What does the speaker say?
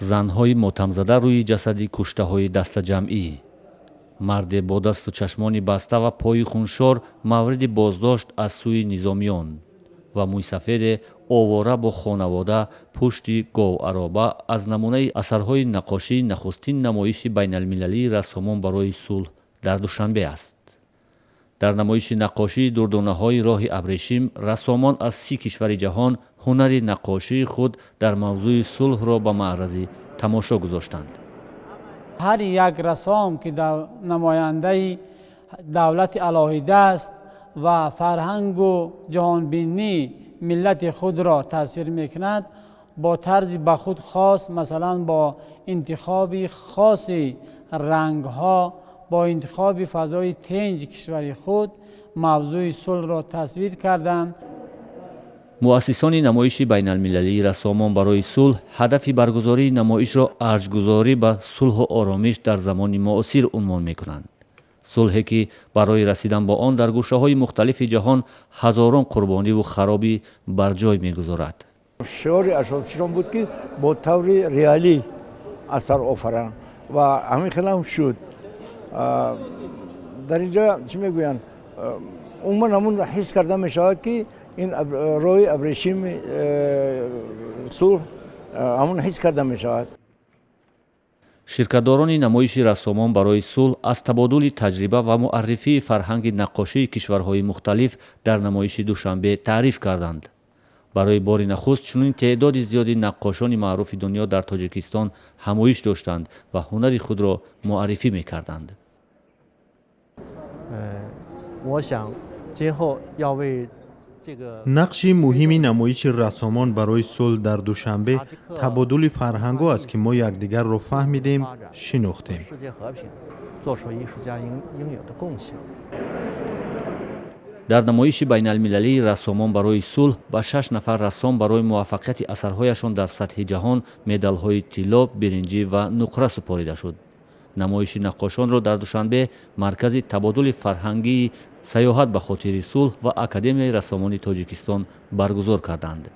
زنهای ماتم‌زده روی جسدی کشته‌های دست جمعی. مرد با دست و چشمان بسته و پای خونشار مورد بازداشت از سوی نظامیان و موی سفید آواره با خانواده پشت گاو عرابه از نمونه اثرهای نقاشی نخستین نمایش بین المللی رسامان برای صلح در دوشنبه است. در نمایش نقاشی دردانه‌های راه ابریشم رسامان از 30 کشور جهان هنر نقاشی خود در موضوع صلح را به معرض تماشا گذاشتند. هر یک رسام که نماینده دولت علاهیده است و فرهنگ و جهانبینی ملت خود را تصویر میکند، با طرز به خود خاص، مثلا با انتخاب خاص رنگ ها، با انتخاب فضای تنج کشور خود موضوع صلح را تصویر کردند. مؤسسان نمایش بین المللی رسامان برای صلح هدف برگزاری نمایش را ارجگذاری به صلح و آرامش در زمان معاصر عنوان می‌کنند. صلحی که برای رسیدن با آن در گوشه‌های مختلف جهان هزاران قربانی و خرابی بر جای می‌گذارد. شعار اساسیشون بود که با طور ریالی اثر آفرند و همین خیلی هم شد. در اینجا چی میگویند؟ عموما همون حس کرده میشود که این روی ابریشم صلح همون حس کرده میشود. شرکتداران نمایش رسامان برای صلح از تبادل تجربه و معرفی فرهنگ نقاشی کشورهای مختلف در نمایش دوشنبه تعریف کردند. برای بار نخست چنین تعداد زیادی نقاشان معروف دنیا در تاجیکستان همایش داشتند و هنر خود را معرفی می‌کردند. نقش مهمی نمایش رسامان برای صلح در دوشنبه تبادل فرهنگ‌ها است که ما یکدیگر را فهمیدیم، شناختیم. در نمایش بین المللی رسامان برای صلح به 6 نفر رسام برای موفقیت اثرهایشان در سطح جهان مدال‌های طلا، برنجی و نقره سپاریده شد. نمایش نقاشان را در دوشنبه مرکز تبادل فرهنگی سیاحت به خاطر صلح و اکادمی رسامان تاجیکستان برگزار کردند.